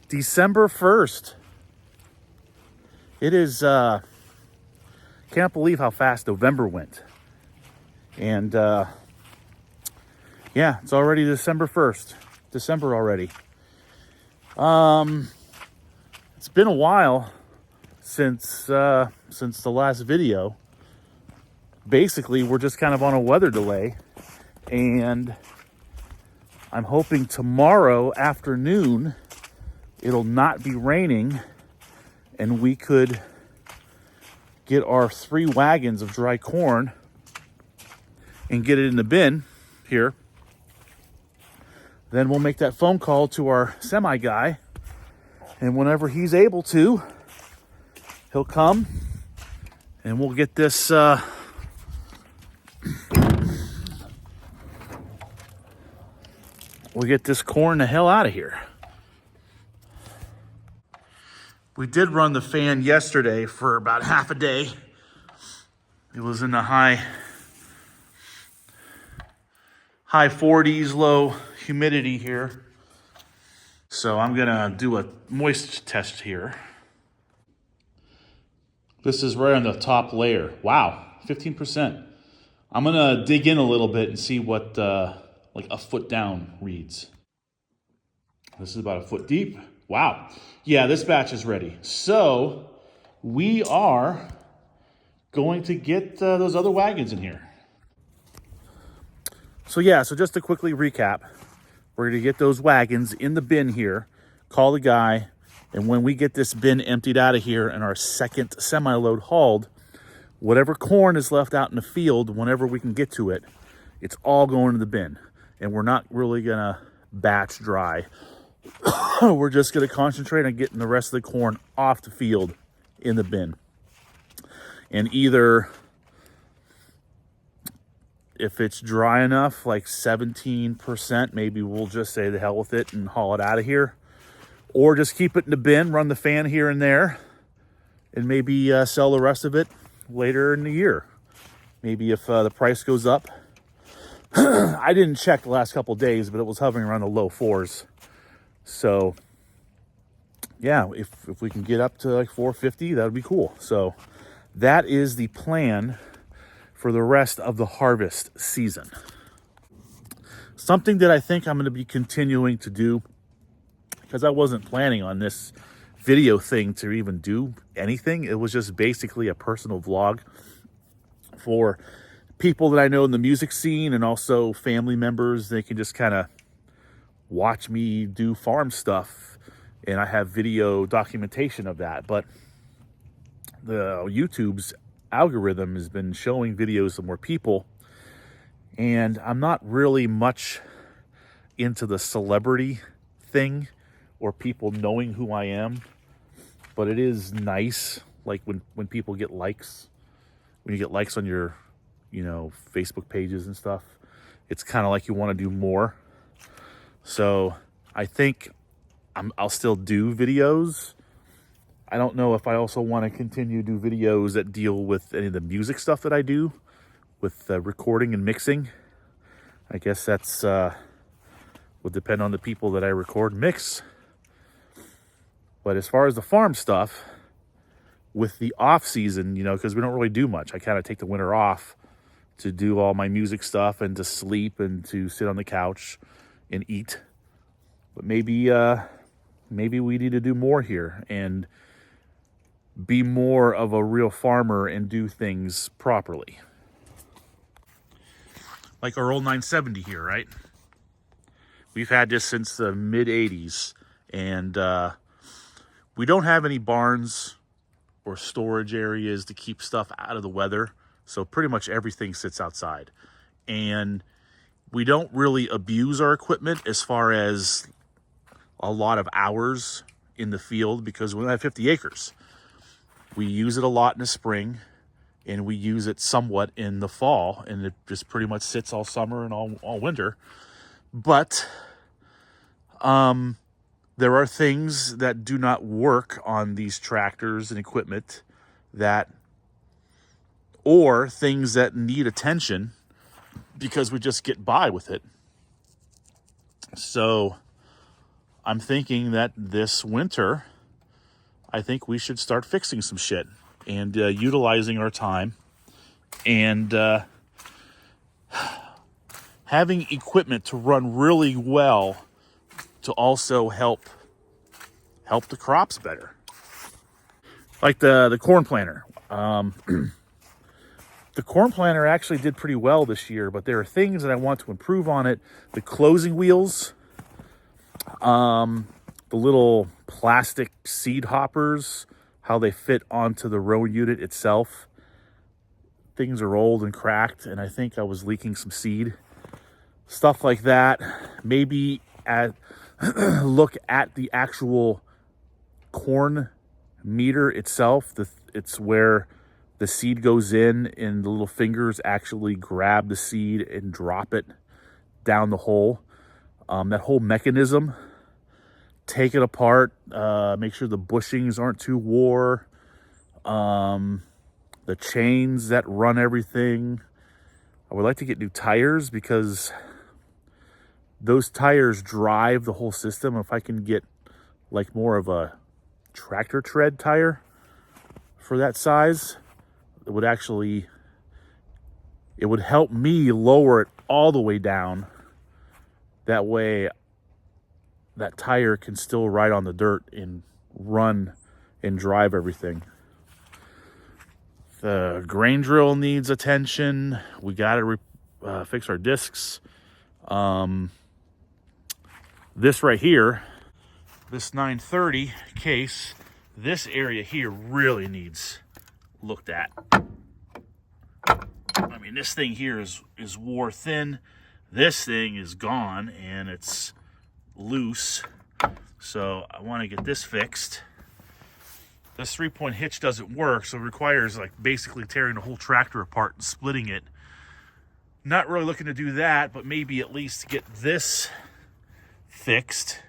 December 1st. It is, can't believe how fast November went. And, yeah, it's already December 1st. December already. It's been a while since the last video. Basically, we're just kind of on a weather delay. And I'm hoping tomorrow afternoon it'll not be raining and we could get our 3 wagons of dry corn and get it in the bin here. Then we'll make that phone call to our semi guy, and whenever he's able to, he'll come and we'll get this corn the hell out of here. We did run the fan yesterday for about half a day. It was in the high 40s, low humidity here. So I'm gonna do a moist test here. This is right on the top layer. Wow, 15%. I'm gonna dig in a little bit and see what like a foot down reads. This is about a foot deep. Wow. Yeah, this batch is ready. So we are going to get those other wagons in here. So yeah, so just to quickly recap, we're going to get those wagons in the bin here, call the guy, and when we get this bin emptied out of here and our second semi-load hauled, whatever corn is left out in the field, whenever we can get to it, it's all going in the bin. And we're not really going to batch dry. We're just going to concentrate on getting the rest of the corn off the field in the bin. And either, if it's dry enough, like 17%, maybe we'll just say the hell with it and haul it out of here. Or just keep it in the bin, run the fan here and there, and maybe sell the rest of it later in the year. Maybe if the price goes up. I didn't check the last couple of days, but it was hovering around the low 4s. So, yeah, if we can get up to like 450, that would be cool. So that is the plan for the rest of the harvest season. Something that I think I'm going to be continuing to do, because I wasn't planning on this video thing to even do anything. It was just basically a personal vlog for people that I know in the music scene and also family members. They can just kind of watch me do farm stuff, and I have video documentation of that. But the YouTube's algorithm has been showing videos of more people, and I'm not really much into the celebrity thing or people knowing who I am, but it is nice, like when people get likes, when you get likes on your, Facebook pages and stuff, it's kind of like you want to do more. So I think I'll still do videos. I don't know if I also want to continue to do videos that deal with any of the music stuff that I do with recording and mixing. I guess that's will depend on the people that I record and mix. But as far as the farm stuff, with the off season, because we don't really do much, I kind of take the winter off to do all my music stuff and to sleep and to sit on the couch and eat. But maybe we need to do more here and be more of a real farmer and do things properly. Like our old 970 here, right? We've had this since the mid 80s, and we don't have any barns or storage areas to keep stuff out of the weather. So pretty much everything sits outside. And we don't really abuse our equipment as far as a lot of hours in the field, because we only have 50 acres. We use it a lot in the spring, and we use it somewhat in the fall, and it just pretty much sits all summer and all winter. But there are things that do not work on these tractors and equipment, or things that need attention because we just get by with it. So I'm thinking that this winter, I think we should start fixing some shit and utilizing our time and having equipment to run really well to also help the crops better. Like the corn planter. The corn planter actually did pretty well this year, but there are things that I want to improve on it. The closing wheels, the little plastic seed hoppers, how they fit onto the row unit itself. Things are old and cracked, and I think I was leaking some seed. Stuff like that. Maybe look at the actual corn meter itself. It's where the seed goes in and the little fingers actually grab the seed and drop it down the hole. That whole mechanism, take it apart, make sure the bushings aren't too wore, the chains that run everything. I would like to get new tires because those tires drive the whole system. If I can get like more of a tractor tread tire for that size, it would help me lower it all the way down. That way that tire can still ride on the dirt and run and drive everything. The grain drill needs attention. We got to fix our discs. This right here, this 930 case, this area here really needs looked at. I mean, this thing here is wore thin. This thing is gone and it's loose. So I want to get this fixed. This 3-point hitch doesn't work, so it requires like basically tearing the whole tractor apart and splitting it. Not really looking to do that, but maybe at least get this fixed.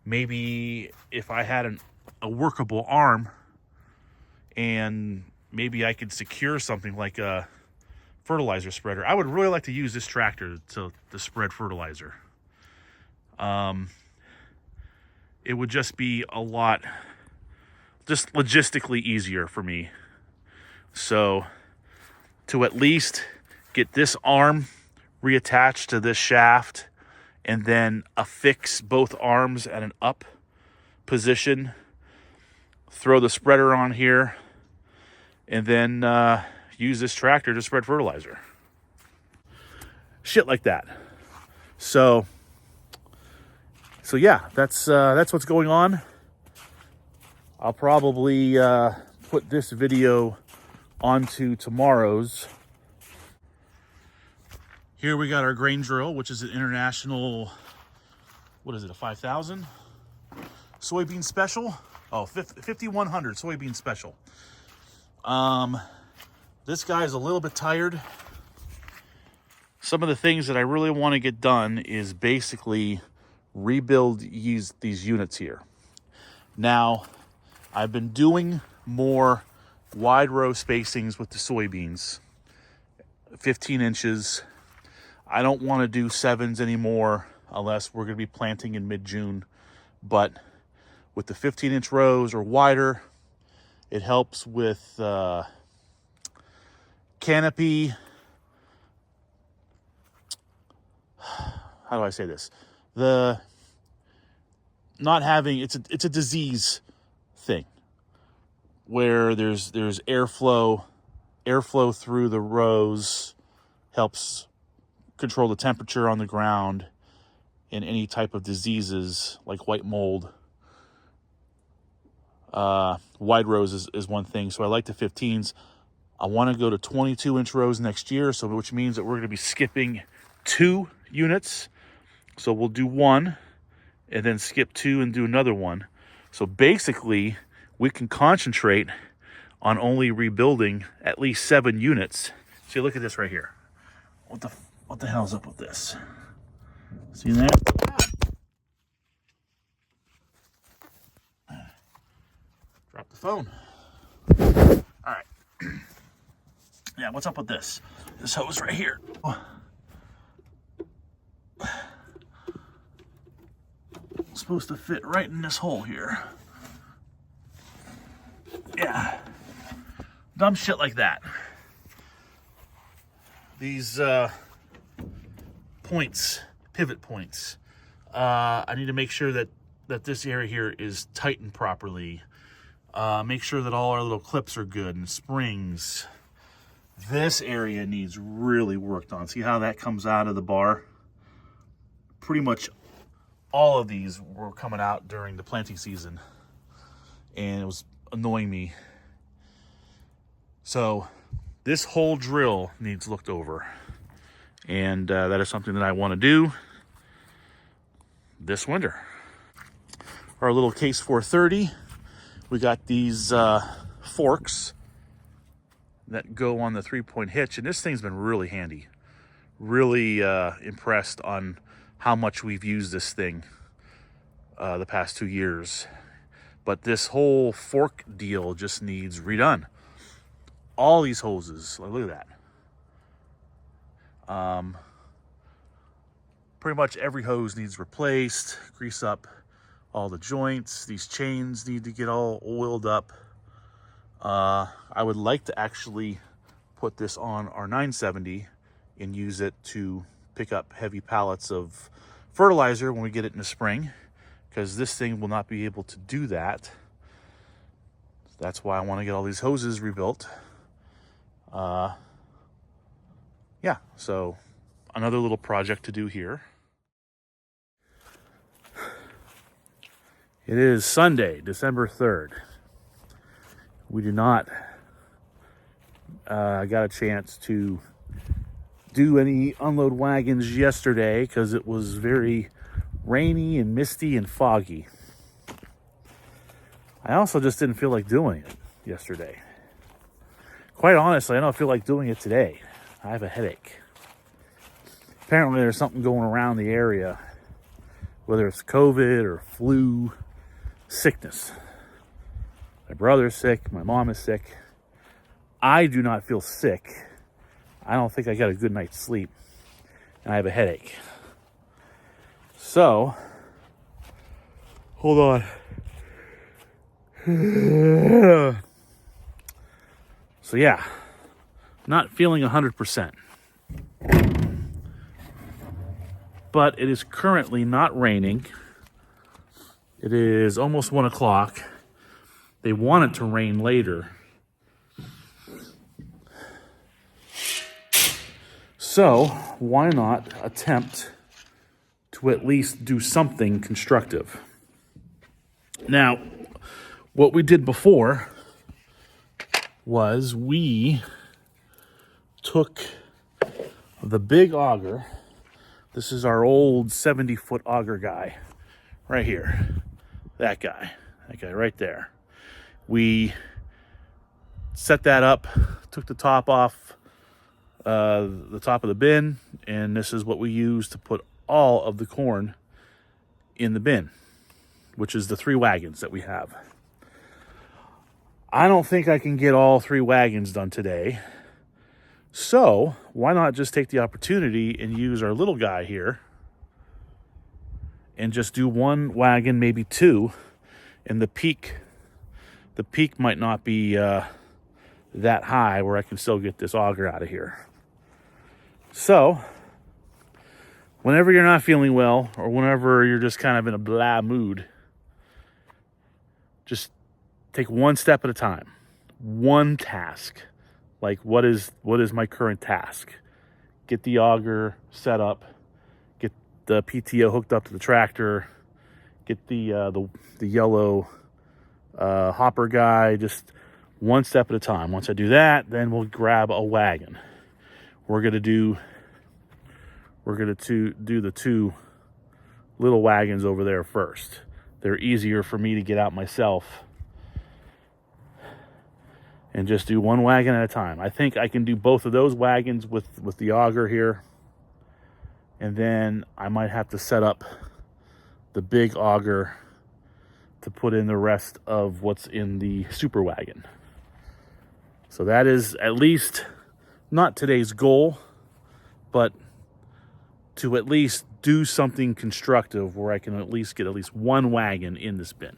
Maybe if I had a workable arm, and maybe I could secure something like a fertilizer spreader. I would really like to use this tractor to spread fertilizer. It would just be a lot, just logistically easier for me. So to at least get this arm reattached to this shaft and then affix both arms at an up position, throw the spreader on here, and then use this tractor to spread fertilizer. Shit like that. So yeah, that's what's going on. I'll probably put this video onto tomorrow's. Here we got our grain drill, which is an international, what is it, a 5,000 soybean special? Oh, 5,100 soybean special. This guy's a little bit tired. Some of the things that I really want to get done is basically rebuild these units here. Now, I've been doing more wide row spacings with the soybeans, 15 inches. I don't want to do 7s anymore unless we're going to be planting in mid-June. But with the 15-inch rows or wider, it helps with canopy. How do I say this? The not having, it's a disease thing where there's airflow through the rows, helps control the temperature on the ground and any type of diseases like white mold. Wide rows is one thing. So I like the 15s. I want to go to 22-inch rows next year, so which means that we're going to be skipping 2 units. So we'll do 1 and then skip 2 and do another one. So basically, we can concentrate on only rebuilding at least 7 units. See, look at this right here. What the hell's up with this? See that? Drop the phone. All right. Yeah, what's up with this? This hose right here. supposed to fit right in this hole here. Yeah. Dumb shit like that. These points, pivot points. I need to make sure that this area here is tightened properly. Make sure that all our little clips are good and springs. This area needs really worked on. See how that comes out of the bar? Pretty much all of these were coming out during the planting season, and it was annoying me. So this whole drill needs looked over, and that is something that I want to do this winter. Our little case 430, we got these forks that go on the 3-point hitch, and this thing's been really handy. Really impressed on how much we've used this thing the past 2 years. But this whole fork deal just needs redone. All these hoses, look at that. Pretty much every hose needs replaced. Grease up all the joints. These chains need to get all oiled up. I would like to actually put this on our 970 and use it to pick up heavy pallets of fertilizer when we get it in the spring, because this thing will not be able to do that. That's why I want to get all these hoses rebuilt. Yeah, so another little project to do here. It is Sunday, December 3rd. We did not got a chance to do any unload wagons yesterday because it was very rainy and misty and foggy. I also just didn't feel like doing it yesterday. Quite honestly, I don't feel like doing it today. I have a headache. Apparently there's something going around the area, whether it's COVID or flu, sickness. My brother's sick, my mom is sick. I do not feel sick. I don't think I got a good night's sleep, and I have a headache. So, hold on. So yeah, not feeling 100%. But it is currently not raining. It is almost 1 o'clock. They want it to rain later. So, why not attempt to at least do something constructive? Now, what we did before was we took the big auger. This is our old 70-foot auger guy right here. That guy right there. We set that up, took the top off the top of the bin, and this is what we use to put all of the corn in the bin, which is the 3 wagons that we have. I don't think I can get all 3 wagons done today. So why not just take the opportunity and use our little guy here and just do 1 wagon, maybe 2, and the peak might not be that high where I can still get this auger out of here. So whenever you're not feeling well, or whenever you're just kind of in a blah mood, just take 1 step at a time. 1 task. Like, what is my current task? Get the auger set up, get the PTO hooked up to the tractor, get the yellow hopper guy. Just 1 step at a time. Once I do that, then we'll grab a wagon. We're gonna do the 2 little wagons over there first. They're easier for me to get out myself, and just do 1 wagon at a time. I think I can do both of those wagons with the auger here. And then I might have to set up the big auger to put in the rest of what's in the super wagon. So that is at least not today's goal, but to at least do something constructive where I can at least get at least one wagon in this bin.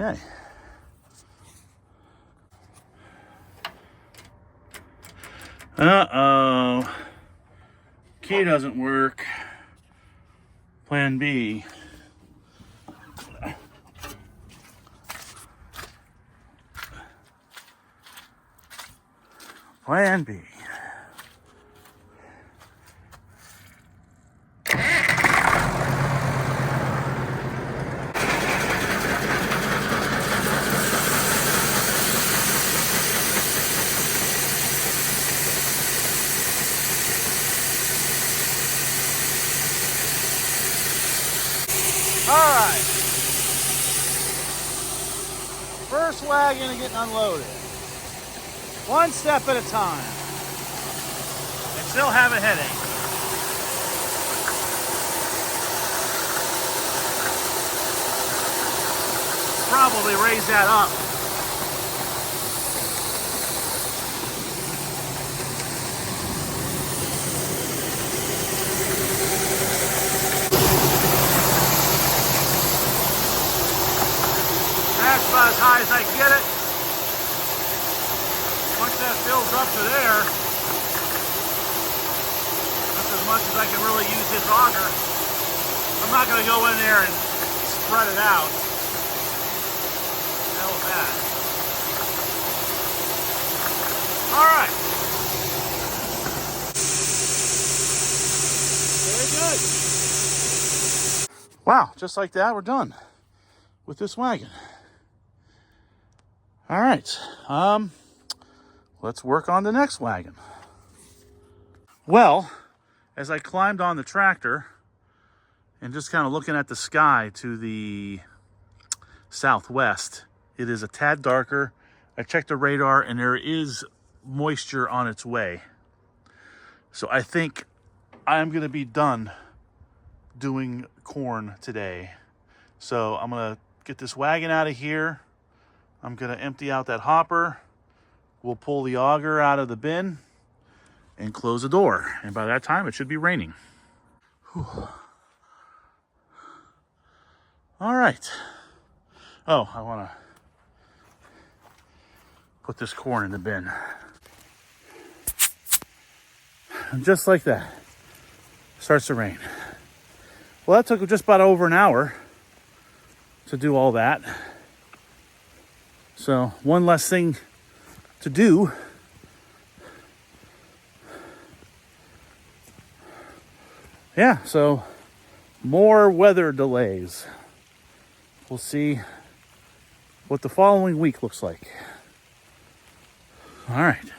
Okay. Uh-oh. Key doesn't work. Plan B. Plan B. All right. First wagon getting unloaded. One step at a time. I still have a headache. Probably raise that up. That's about as high as I can get it. Once that fills up to there, that's as much as I can really use this auger. I'm not going to go in there and spread it out. Hell with that. All right. Very good. Wow, just like that, we're done with this wagon. All right, let's work on the next wagon. Well, as I climbed on the tractor and just kind of looking at the sky to the southwest, it is a tad darker. I checked the radar and there is moisture on its way. So I think I'm gonna be done doing corn today. So I'm gonna get this wagon out of here. I'm gonna empty out that hopper. We'll pull the auger out of the bin and close the door. And by that time, it should be raining. Whew. All right. Oh, I wanna put this corn in the bin. And just like that, starts to rain. Well, that took just about over an hour to do all that. So one less thing to do. Yeah, so more weather delays. We'll see what the following week looks like. All right.